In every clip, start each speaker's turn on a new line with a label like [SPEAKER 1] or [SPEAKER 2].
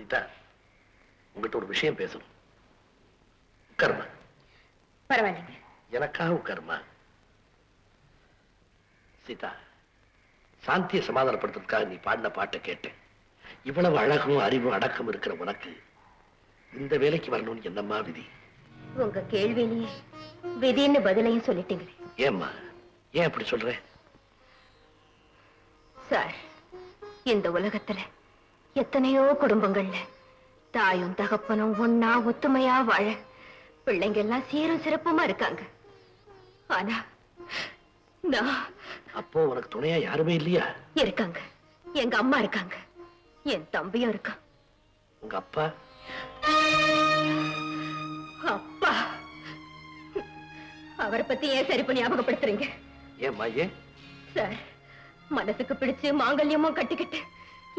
[SPEAKER 1] சீதா, உங்ககிட்ட ஒரு விஷயம் பேசணும். உட்காருமா.
[SPEAKER 2] பரவாயில்லைங்க.
[SPEAKER 1] எனக்காக உட்காருமா. சீதா, சாந்தியை சமாதானப்படுத்துறதுக்காக நீ பாடின பாட்டை கேட்டேன். இவ்வளவு அழகும் அறிவும் அடக்கம் இருக்கிற உனக்கு இந்த வேலைக்கு வரணும்னு என்னம்மா விதி?
[SPEAKER 2] உங்க கேள்வியிலேயே விதின்னு பதிலையும் சொல்லிட்டீங்களே.
[SPEAKER 1] ஏம்மா, ஏன் அப்படி சொல்ற?
[SPEAKER 2] சார், இந்த உலகத்துல எத்தனையோ குடும்பங்கள்ல தாயும் தகப்பனும் ஒன்னா ஒத்துமையா வாழ பிள்ளைங்க எல்லாம் சீரும் சிறப்புமா இருக்காங்க. ஆனா நான்...
[SPEAKER 1] அப்போ உனக்கு துணையா யாருமே இல்லையா?
[SPEAKER 2] இருக்காங்க. எங்க அம்மா இருக்காங்க, என் தம்பியும் இருக்கான்.
[SPEAKER 1] உங்க அப்பா?
[SPEAKER 2] அப்பா அவரை பத்தி ஏன் சரிப்பு ஞாபகப்படுத்துறீங்க?
[SPEAKER 1] ஏம்மா ஏன்?
[SPEAKER 2] சார், மனசுக்கு பிடிச்சு மாங்கல்யமும் கட்டிக்கிட்டு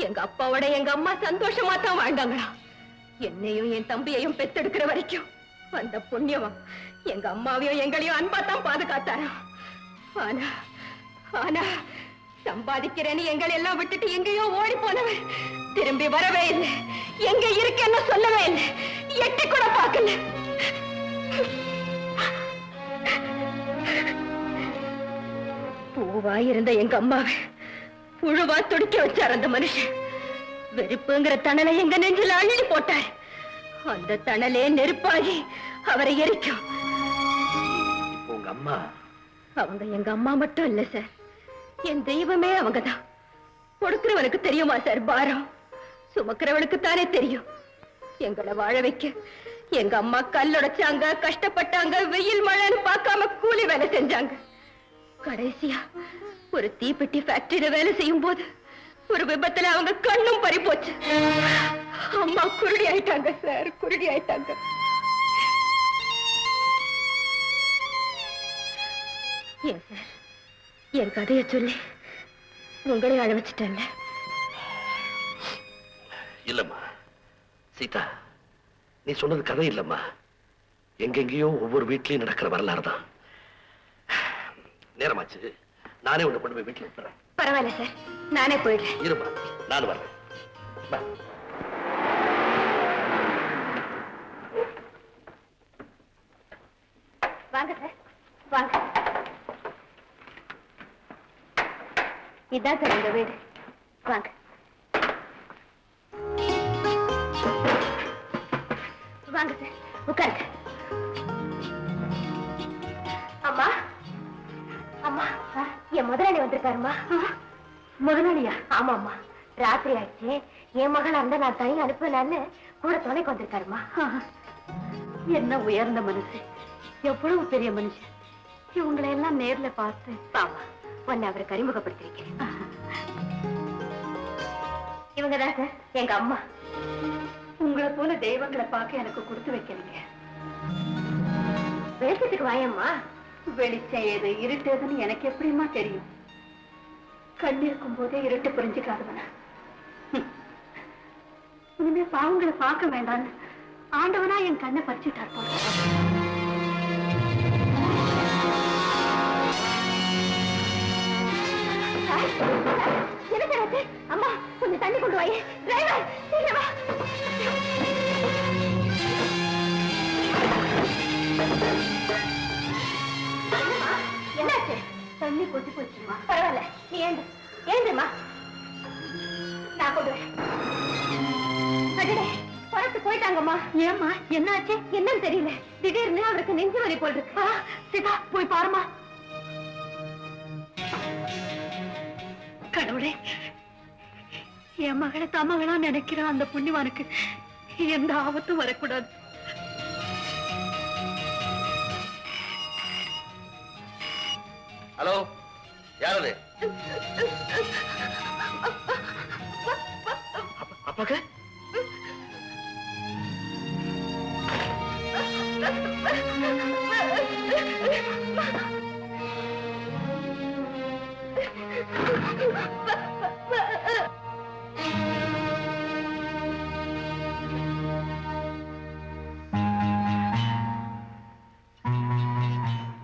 [SPEAKER 2] எங்க அப்பாவோட எங்க அம்மா சந்தோஷமா தான் வாழ்ந்தாங்களா. என்னையும் என் தம்பியையும் பெத்தெடுக்கிற வரைக்கும் அந்த புண்ணியமா எங்க அம்மாவையும் எங்களையும் அன்பா தான் பாதுகாத்தாரா. ஆனா ஆனா சம்பாதிக்கிறேன்னு எங்களை எல்லாம் விட்டுட்டு எங்கேயோ ஓடி போனவன் திரும்பி வரவே இல்லை. எங்க இருக்கேன்னு சொல்லவே இல்லை. எட்டி கூட பார்க்கல. பூவா இருந்த எங்க அம்மாவை புழுவா துடிக்க வச்சார் அந்த மனுஷன். வெறுப்புங்கிற தணலை எங்க நெஞ்சில அள்ளி போட்டார். அந்த தணலே நெருப்பாகி அவரை எரிக்கும்.
[SPEAKER 1] உங்க அம்மா?
[SPEAKER 2] அவங்க எங்க அம்மா மட்டும் இல்ல சார், என் தெய்வமே அவங்கதான். கொடுக்கிறவனுக்கு தெரியுமா சார் பாரம்? சுமக்கிறவனுக்கு தானே தெரியும். எங்களை வாழ வைக்க எங்க அம்மா கல்லுடைச்சாங்க, கஷ்டப்பட்டாங்க, வெயில் மழைன்னு பார்க்காம கூலி வேலை செஞ்சாங்க. கடைசியா ஒரு தீப்பெட்டி ஃபேக்டரியில வேலை செய்யும் போது ஒரு விபத்துல அவங்க கண்ணும் பறி போச்சு. அம்மா குருடி ஆயிட்டாங்க சார், குருடி ஆயிட்டாங்க. ஏன் சார் என் கதையை சொல்லி உங்களே அழ வச்சுட்டேன்ல?
[SPEAKER 1] இல்லம்மா சீதா, நீ சொன்னது கதை இல்லம்மா. எங்கெங்கேயோ ஒவ்வொரு வீட்லயும் நடக்கிற வரலாறு தான். நேரமாச்சு, நானே உன்னை கொண்டு போய் வீட்டுல விட்டுறேன்.
[SPEAKER 2] பரவாயில்ல சார், நானே போயிடுறேன்.
[SPEAKER 1] இருமா, நானும் வரேன்.
[SPEAKER 2] வாங்க சார், வாங்க. இதான் சார் எங்க வீடு. வாங்க வாங்க சார், உட்காருங்க. அம்மா, அம்மா, என் முதலாளி வந்திருக்காருமா. முதலாளியா? ஆமா அம்மா, ராத்திரி ஆயிடுச்சு. என் மகள் அந்த நான் தனி அனுப்புனான்னு கூட துணைக்கு வந்திருக்காருமா. என்ன உயர்ந்த மனுஷன், எவ்வளவு பெரிய மனுஷன். இவங்களை எல்லாம் நேர்ல பார்த்து பாவா உன்னை அவரை அறிமுகப்படுத்திருக்கேன். இவங்கதான் சார் எங்க அம்மா. உங்களை போல தெய்வங்களை பார்க்க எனக்கு கொடுத்து வைக்கிறீங்க. வெளிச்சத்துக்கு வாயம்மா. வெளிச்சம் எது இருட்டு எதுன்னு எனக்கு எப்படிமா தெரியும்? கண் இருக்கும் போதே இருட்டு புரிஞ்சுக்காதவன. இனிமே பாவங்களை பார்க்க வேண்டான்னு ஆண்டவனா என் கண்ணை பறிச்சுட்டார் போல. அம்மா, கொஞ்சம் தண்ணி கொண்டு வாயே. டிரைவர், சீக்கிரம் வா. என்னாச்சு? தண்ணி கொட்டி போச்சுமா. பரவாயில்ல, நீ ஏந்துமா, நான் கொண்டு வரேன். புறத்து போயிட்டாங்கம்மா. ஏம்மா, என்னாச்சு? என்னன்னு தெரியல, திடீர்னு அவருக்கு நெஞ்சு வலி போல் இருக்கு. சீதா, போய் பாருமா. கடவுளே, என் மகளை தமகளா நினைக்கிற அந்த புண்ணியவானுக்கு எந்த ஆபத்தும் வரக்கூடாது.
[SPEAKER 1] ஹலோ, யாரு? அப்பாக்கு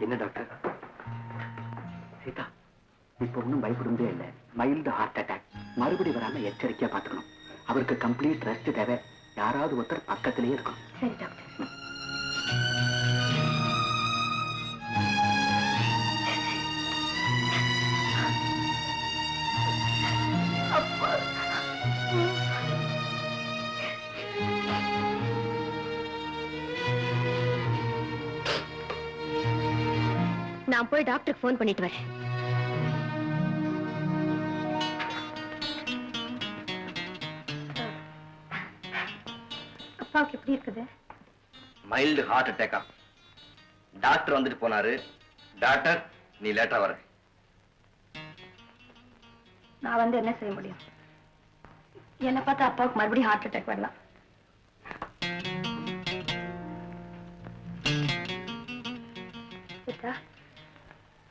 [SPEAKER 1] என்ன டாக்டர்? சீதா, இப்ப ஒன்னும் பயப்படுறதே இல்லை. Mild heart attack. மறுபடி வராம எச்சரிக்கையா பாத்துக்கணும். அவருக்கு கம்ப்ளீட் ரெஸ்ட் தேவை.
[SPEAKER 3] யாராவது ஒருத்தர் பக்கத்திலேயே இருக்கணும்.
[SPEAKER 2] சரி டாக்டர். நான் போய் டாக்டருக்கு ஃபோன் பண்ணிட்டு வரேன். அப்பாவுக்கு எப்படி இருக்குது?
[SPEAKER 3] Mild heart அட்டாக்கா. டாக்டர் வந்துட்டு போனாரு. டாக்டர், நீ லேட்டா வர.
[SPEAKER 2] நான் வந்து என்ன செய்ய முடியும்? என்ன பார்த்தா அப்பாவுக்கு மறுபடியும் ஹார்ட் அட்டாக் வரலாம்.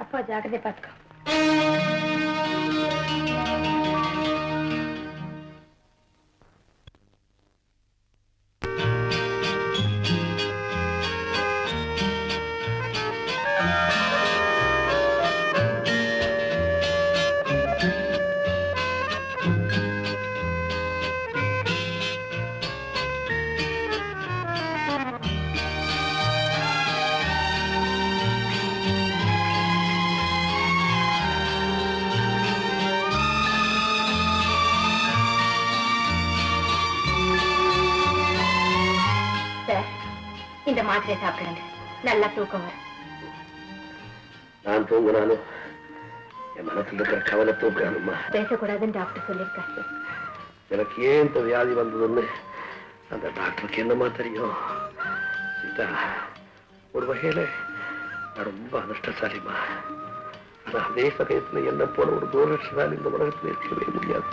[SPEAKER 2] அப்பா ஜாகிரதை பார்த்துக்கோ. இந்த மாத்திரை சாப்பிடுங்க, நல்லா தூக்கம் வரும்.
[SPEAKER 1] நான் தூங்கினாலும் என் மனசுல இருக்கிற கவலை தூக்கணுமா?
[SPEAKER 2] பேசக்கூடாதுன்னு டாக்டர் சொல்லியிருக்காரு.
[SPEAKER 1] எனக்கு ஏன் இந்த வியாதி வந்ததுன்னு அந்த டாக்டருக்கு என்னமா தெரியும்? சீதா, ஒரு வகையில நான் ரொம்ப அதிர்ஷ்டசாலிமா. ஆனா அதே சமயத்துல என்ன போல ஒரு துரதிர்ஷ்டசாலி இந்த உலகத்துல இருக்கவே முடியாது.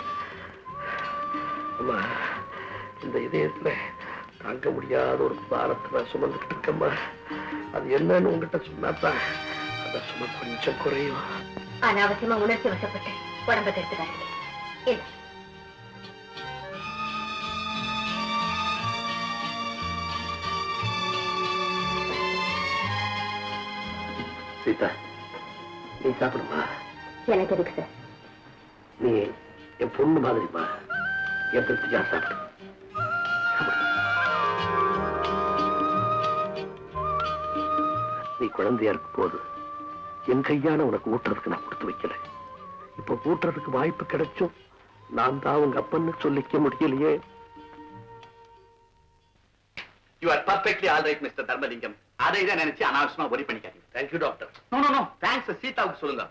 [SPEAKER 1] அம்மா, இந்த இதயத்துல தாங்க முடியாத ஒரு பாரத்தை நான் சுமந்துக்கிட்டு இருக்கம்மா. அது என்னன்னு உங்ககிட்ட சொன்னாதான் அந்த சும கொஞ்சம் குறையும்.
[SPEAKER 2] அனாவசியமா உணர்ச்சி வசப்பட்டு உடம்பை கெடுத்துக்காதீங்க.
[SPEAKER 1] சீதா, நீ சாப்பிடுமா?
[SPEAKER 2] எனக்கு எதுக்கு சார்?
[SPEAKER 1] நீ என் பொண்ணு மாதிரிமா. என் திருப்தியா சாப்பிடு. நீ குழந்தையா இருக்கும் போது என் கையால உனக்கு ஊட்டுறதுக்கு நான் கொடுத்து வைக்கல. இப்ப ஊட்டுறதுக்கு வாய்ப்பு கிடைச்சும் நான் தான் உங்க அப்பன்னு சொல்லிக்க முடியலையே.
[SPEAKER 3] You are perfectly all right, Mr. Dharmalingam. அதை தான் நினைச்சு அனாவசியமா worry பண்ணிக்காதீங்க.
[SPEAKER 1] Thank you, doctor.
[SPEAKER 3] No. Thanks சீதாவுக்கு சொல்லுங்க.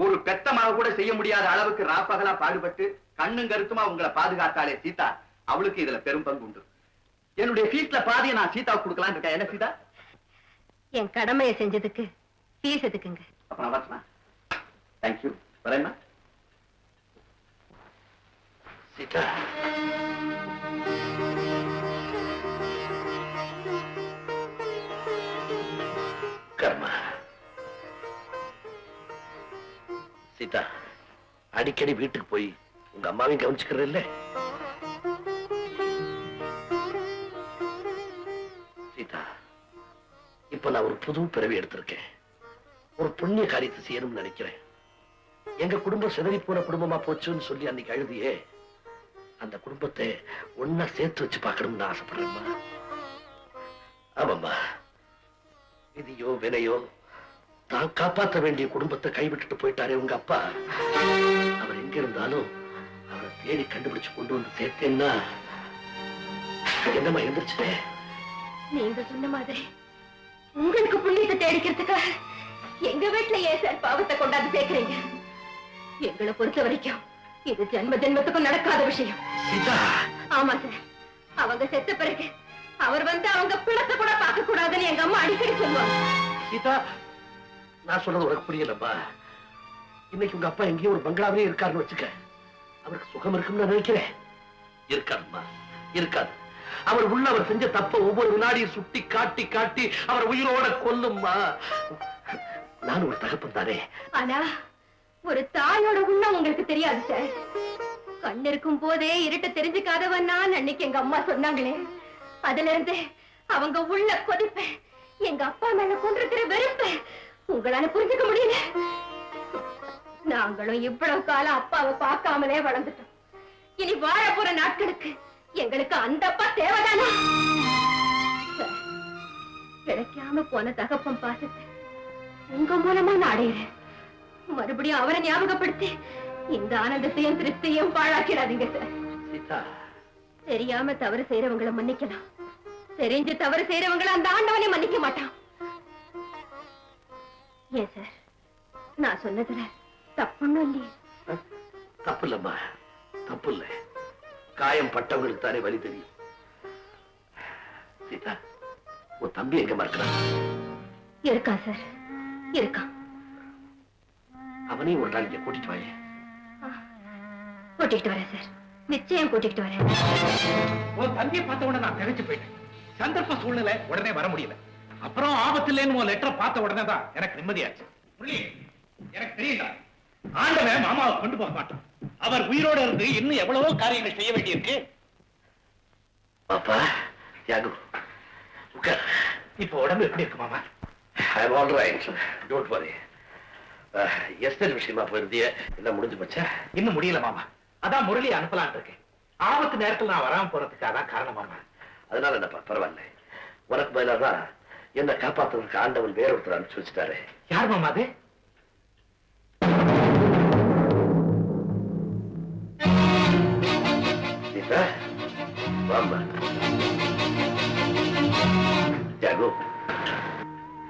[SPEAKER 3] ஒரு பெத்த மக கூட செய்ய முடியாத அளவுக்கு ராப்பகலா பாடுபட்டு கண்ணும் கருத்துமா உங்களை பாதுகாத்தாலே சீதா, அவளுக்கு இதுல பெரும் பங்கு உண்டு. என்னுடைய ஃபீஸ்ல பாதியை நான் சீதாவுக்கு கொடுக்கலான்னு இருக்கேன். என்ன சீதா?
[SPEAKER 2] என் கடமையை செஞ்சதுக்கு ஃபீஸ் எதுக்குங்க?
[SPEAKER 3] அப்ப நான் வரேன். Thank you. வரேன்னா?
[SPEAKER 1] சீதா, கர்மா. சீதா, அடிக்கடி வீட்டுக்கு போய் உங்க அம்மாவையும் கவனிச்சுக்கிறது இல்ல? சீதா, இப்ப நான் ஒரு புது பிறவி எடுத்திருக்கேன். ஒரு புண்ணிய காரியத்தை செய்யணும்னு நினைக்கிறேன். எங்க குடும்பம் சிதறி போன குடும்பமா போச்சுன்னு சொல்லி அன்னைக்கு அழுதியே, அந்த குடும்பத்தை ஒன்னா சேர்த்து வச்சு பார்க்கணும்னு ஆசைப்படுறேம்மா. ஆமாம்மா, விதியோ வினையோ தான் காப்பாற்ற வேண்டிய குடும்பத்தை கைவிட்டுட்டு போயிட்டாரே உங்க அப்பா. அவர் எங்க இருந்தாலும் அவரை தேடி கண்டுபிடிச்சு கொண்டு வந்து சேர்த்தேன்னா என்னம்மா எந்திரிச்சு?
[SPEAKER 2] நீங்க சொன்ன மாதிரி உங்களுக்கு புண்ணியத்தை தேடிக்கிறதுக்காக எங்க வீட்டுல ஏன் சார் பாவத்தை கொண்டாந்து சேர்க்கிறீங்க? எங்களை பொறுத்த வரைக்கும் இது ஜென்ம ஜென்மத்துக்கும் நடக்காத விஷயம். ஆமா சார், அவங்க செத்த பிறகு அவர் வந்து அவங்க பிணத்தை கூட பார்க்க கூடாதுன்னு எங்க அம்மா அடிக்கடி சொல்லுவாங்க.
[SPEAKER 1] சீதா, நான் சொல்றது உனக்கு புரியலம்மா. இன்னைக்கு உங்க அப்பா எங்கேயும் ஒரு பங்களாவிலே இருக்காருன்னு வச்சுக்க, அவருக்கு சுகம் இருக்கும்னு நான் நினைக்கிறேன். இருக்காதும்மா, இருக்காது. அவர் உள்ள அவர் செஞ்ச தப்ப ஒவ்வொரு வினாடியும் சுட்டி காட்டி காட்டி அவர் உயிரோட கொல்லும்மா. நான் ஒரு தகப்பன் தானே.
[SPEAKER 2] ஆனா ஒரு தாயோட உள்ள உங்களுக்கு தெரியாது சார். கண் இருக்கும் போதே இருட்ட தெரிஞ்சுக்காதவன் நான் அன்னைக்கு எங்க அம்மா சொன்னாங்களே, அதுல இருந்து அவங்க உள்ள கொதிப்ப, எங்க அப்பா மேல கொண்டிருக்கிற வெறுப்ப உங்களால புரிஞ்சுக்க முடியல. நாங்களும் இவ்வளவு காலம் அப்பாவை பார்க்காமலே வளர்ந்துட்டோம். இனி வாழ போற நாட்களுக்கு எங்களுக்கு அந்த அப்பா தேவைதானா? சார், கிடைக்காம போன தகப்பன் பாசத்தை உங்க மூலமா நான் அடையிறேன். மறுபடியும் அவரை ஞாபகப்படுத்தி இந்த ஆனந்தத்தையும் திருப்தியும் பாழாக்கிறாதீங்க சார்.
[SPEAKER 1] சீதா,
[SPEAKER 2] தெரியாம தவறு செய்யறவங்களை மன்னிக்கலாம், தெரிஞ்சு தவறு செய்யறவங்களை அந்த ஆண்டவனை மன்னிக்க மாட்டான். ஏன் சார், நான் சொன்னதுல தப்புன்னு இல்லையே?
[SPEAKER 1] தப்பு இல்லம்மா, தப்பு இல்ல. காயம் பட்டவங்களுக்கு தானே வலி தெரியும். சீதா, உன் தம்பி எங்க இருக்கிறான்?
[SPEAKER 2] இருக்கான் சார், இருக்கான்.
[SPEAKER 1] அவனையும் ஒரு நாள் இங்க கூட்டிட்டு வாயே.
[SPEAKER 2] கூட்டிட்டு வரேன் சார், நிச்சயம் கூட்டிட்டு வரேன்.
[SPEAKER 4] உன் தம்பியை பார்த்த உடனே நான் திகைச்சு போயிட்டேன். சந்தர்ப்ப சூழ்நிலை உடனே வர முடியல. அப்புறம் ஆபத்து இல்லைன்னு உன் லெட்டரை பார்த்த உடனே தான் எனக்கு நிம்மதியாச்சு. முரளி, எனக்கு தெரியல, ஆண்டவன் மாமாவை கொண்டு போக மாட்டான். அவர் உயிரோட இருந்து இன்னும் எவ்வளவோ காரியங்கள் செய்ய வேண்டியிருக்கு.
[SPEAKER 1] பாப்பா, தியாகு, உட்கார்.
[SPEAKER 4] இப்ப உடம்பு எப்படி இருக்கு மாமா?
[SPEAKER 1] I am all right, don't worry. Esther விஷயமா போயிருந்திய, என்ன முடிஞ்சு போச்சா?
[SPEAKER 4] இன்னும் முடியல மாமா. அதான் முரளி அனுப்பலான் இருக்கேன். ஆபத்து நேரத்தில் நான் வராம போறதுக்கு அதான் காரணம் மாமா.
[SPEAKER 1] அதனால என்னப்பா, பரவாயில்ல. உனக்கு பதிலாதான் என்ன காப்பாத்துறதுக்கு ஆண்டவன் வேற ஒருத்தர் அனுப்பிச்சு வச்சுட்டாரு.
[SPEAKER 4] யார் மாமா அது?
[SPEAKER 1] சீதா, வாம்மா. தியாகு,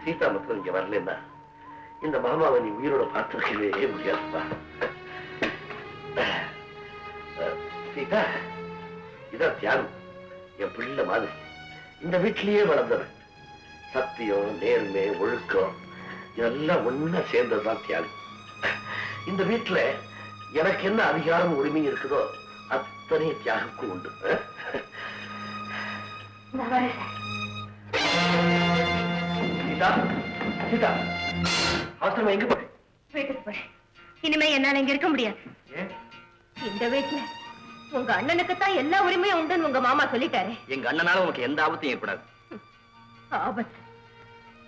[SPEAKER 1] சீதா மட்டும் இங்க வரலன்னா இந்த மாமாவை நீ உயிரோட பார்த்திருக்கவே முடியாதுப்பா. சீதா, இதான் தியாகு, என் பிள்ளை மாதிரி. இந்த வீட்டிலேயே வளர்ந்தவன். சத்தியம், நேர்மை, ஒழுக்கம் இதெல்லாம் ஒண்ணா சேர்ந்ததுதான் தியாகு. இந்த வீட்டுல எனக்கு என்ன அதிகாரம் உரிமை இருக்குதோ அத்தனை தியாகுக்கும் உண்டு. சீதா, சீதா, அவசரமா எங்க போய்?
[SPEAKER 2] வீட்டுக்கு போறேன். இனிமே என்னால இங்க இருக்க முடியாது. இந்த வீட்டுல உங்க அண்ணனுக்கு தான் எல்லா உரிமையும் உண்டுன்னு உங்க மாமா சொல்லிட்டாரு.
[SPEAKER 3] எங்க அண்ணனால உனக்கு எந்த ஆபத்தையும் ஏற்படாது.
[SPEAKER 2] ஆபத்து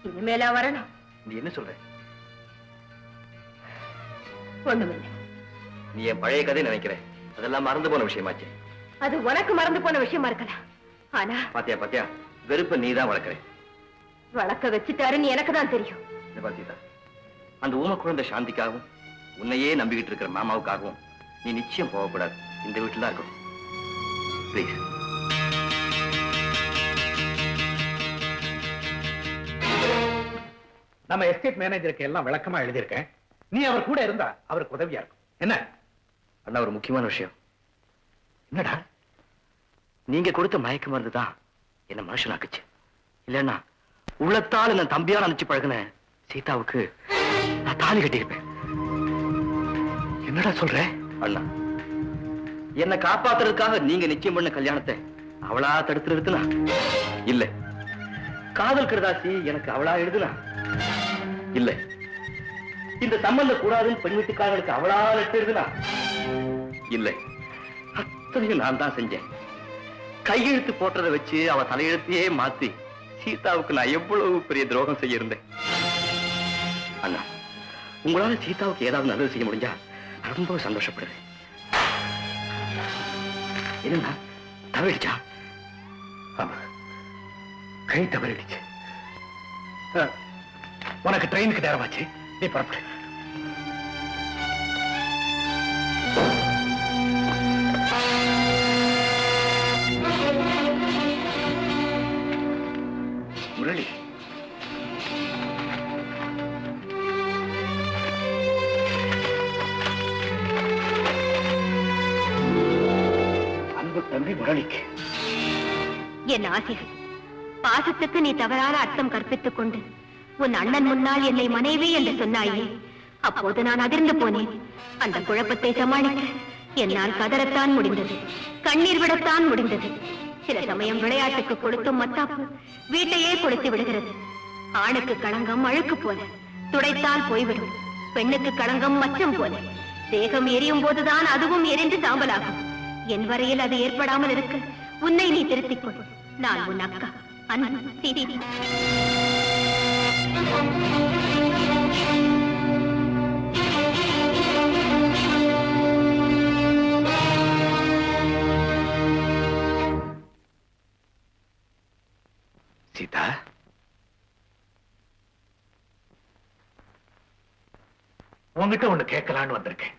[SPEAKER 2] இனிமேலா வரணும்?
[SPEAKER 3] நீ என்ன சொல்ற?
[SPEAKER 2] ஒண்ணுமில்லை.
[SPEAKER 3] நீ என் பழைய கதை நினைக்கிற, அதெல்லாம் மறந்து போன விஷயமாச்சு.
[SPEAKER 2] அது உனக்கு மறந்து போன விஷயமா இருக்கலாம். ஆனா
[SPEAKER 3] பாத்தியா பாத்தியா, வெறுப்ப நீ தான் வளர்க்கிற.
[SPEAKER 2] வளர்க்க வச்சுட்டாருன்னு எனக்கு தான் தெரியும்.
[SPEAKER 3] பாத்தீதா, அந்த ஊம குழந்தை சாந்திக்காகவும் உன்னையே நம்பிக்கிட்டு இருக்கிற மாமாவுக்காகவும் நீ நிச்சயம் போகக்கூடாது. இந்த வீட்டுல தான் இருக்கணும். பிளீஸ்.
[SPEAKER 4] நம்ம எஸ்டேட் மேனேஜருக்கு எல்லாம் விளக்கமா எழுதியிருக்கேன். நீ அவர் கூட இருந்தா அவருக்கு உதவியா இருக்கும். என்ன
[SPEAKER 3] அண்ணா, ஒரு முக்கியமான விஷயம்.
[SPEAKER 4] என்னடா?
[SPEAKER 3] நீங்க கொடுத்த மயக்க மருந்து தான் என்ன மனுஷனாக்குச்சு. இல்லன்னா உள்ளத்தால் என்ன தம்பியா நினைச்சு பழகுன சீதாவுக்கு நான் தாலி கட்டியிருப்பேன்.
[SPEAKER 4] என்னடா சொல்ற?
[SPEAKER 3] அண்ணா, என்னை காப்பாத்துறதுக்காக நீங்க நிச்சயம் பண்ண கல்யாணத்தை அவளா தடுத்து நிறுத்தினா? இல்ல. காதல் கருதாசி எனக்கு அவளா எழுதுனா? இல்ல. இந்த சம்பந்தம் கூடாதுன்னு பெண் வீட்டுக்காரர்களுக்கு அவளா லெட்டர் எழுதுனா? இல்ல. அத்தனையும் நான் தான் செஞ்சேன். கையெழுத்து போட்டதை வச்சு அவ தலையெழுத்தையே மாத்தி சீதாவுக்கு நான் எவ்வளவு பெரிய துரோகம் செய்ய இருந்தேன். அண்ணா, உங்களால சீதாவுக்கு ஏதாவது நல்லது செய்ய முடிஞ்சா ரொம்ப சந்தோஷப்படுறேன். என்னன்னா தவறிடுச்சா?
[SPEAKER 4] ஆமா, கை தவறிடுச்சு. உனக்கு ட்ரெயினுக்கு நேரமாச்சு, நீ புறப்படு. முரளி, அன்பு தம்பி முரளிக்கு
[SPEAKER 2] என் ஆசை, பாசத்துக்கு நீ தவறான அர்த்தம் கற்பித்துக் கொண்டு உன் அண்ணன் முன்னால் என்னை மனைவி என்று சொன்னாயே, அப்போது நான் அதிர்ந்து போனேன். அந்த குழப்பத்தை சமாளிக்க என்னால் கதறத்தான் முடிந்தது, கண்ணீர் விடத்தான் முடிந்தது. சில சமயம் விளையாட்டுக்கு கொடுத்தும் மத்தாப்பு வீட்டையே கொடுத்து விடுகிறது. ஆணுக்கு களங்கம் அழுக்கு போல துடைத்தால் போய்விடும், பெண்ணுக்கு களங்கம் மச்சம் போல தேகம் எரியும் போதுதான் அதுவும் எரிந்து சாம்பலாகும். என் வரையில் அது ஏற்படாமல் இருக்க உன்னை நீ திருத்திக் கொள். நான் உன் அக்கா அண்ணன் சீதி.
[SPEAKER 4] சீதா? உங்ககிட்ட ஒண்ணு கேட்கலான்னு வந்திருக்கேன்.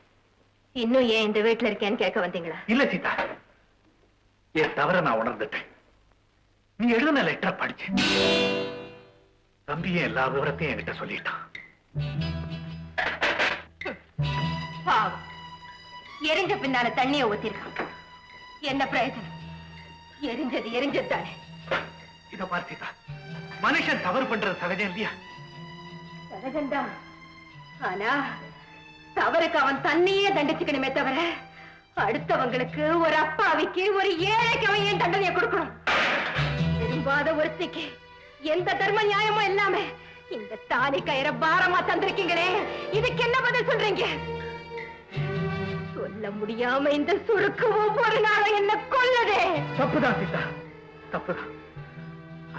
[SPEAKER 2] இன்னும் ஏன் இந்த வீட்டுல இருக்கேன்னு கேட்க வந்தீங்களா?
[SPEAKER 4] இல்ல சீதா, என் தவிர நான் உணர்ந்துட்டேன். நீ எழுதின லெட்டரை படிச்சேன். தம்பியும் எல்லா விவரத்தையும் என்கிட்ட சொல்லிட்டான்.
[SPEAKER 2] பாவம், எரிஞ்ச பின்னால தண்ணிய ஊத்திருக்கான். என்ன பிரயோஜனம்? எரிஞ்சது எரிஞ்சது தானே.
[SPEAKER 4] இத பாரு சீதா, மனுஷன் தவறு பண்றது சகஜம் இல்லையா?
[SPEAKER 2] சகஜம்தான். ஆனா தவறுக்கு அவன் தன்னையே தண்டிச்சுக்கணுமே தவிர அடுத்தவங்களுக்கு, ஒரு அப்பாவிக்கு, ஒரு ஏழைக்கு அவன் ஏன் தண்டனையை கொடுக்கணும்? விரும்பாத ஒருத்திக்கு எந்த தர்ம நியாயமும் இல்லாம இந்த தாலி கயிற பாரமா தந்திருக்கீங்களே, இதுக்கு என்ன பதில் சொல்றீங்க? சொல்ல முடியாம இந்த சுருக்கு ஒவ்வொரு நாளும் என்ன கொல்லுதே.
[SPEAKER 4] தப்புதான் சீதா, தப்புதான்.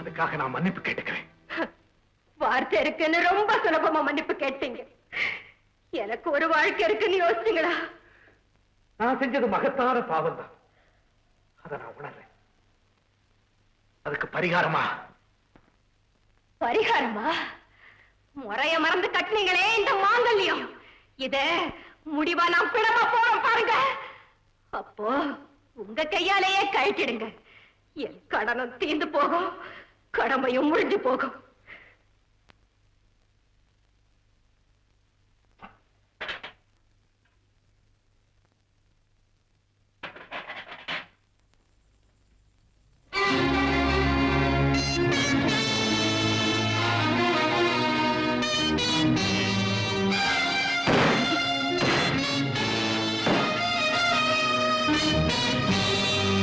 [SPEAKER 4] அதுக்காக நான் மன்னிப்பு கேட்டுக்கிறேன்.
[SPEAKER 2] வார்த்தை இருக்குன்னு ரொம்ப சுலபமா மன்னிப்பு கேட்டீங்க. எனக்கு ஒரு வாழ்க்கை இருக்குன்னு யோசிச்சீங்களா?
[SPEAKER 4] நான் செஞ்சது மகத்தான பாவம் தான். அதை நான் உணர்றேன். அதுக்கு பரிகாரமா முறைய மறந்து கட்டினீங்களே இந்த மாங்கல்யம், இத முடிவா நான் பிணமா போறோம் பாருங்க. அப்போ உங்க கையாலேயே கழட்டிடுங்க. என் கடனும் தீர்ந்து போகும், கடமையும் முடிஞ்சு போகும்.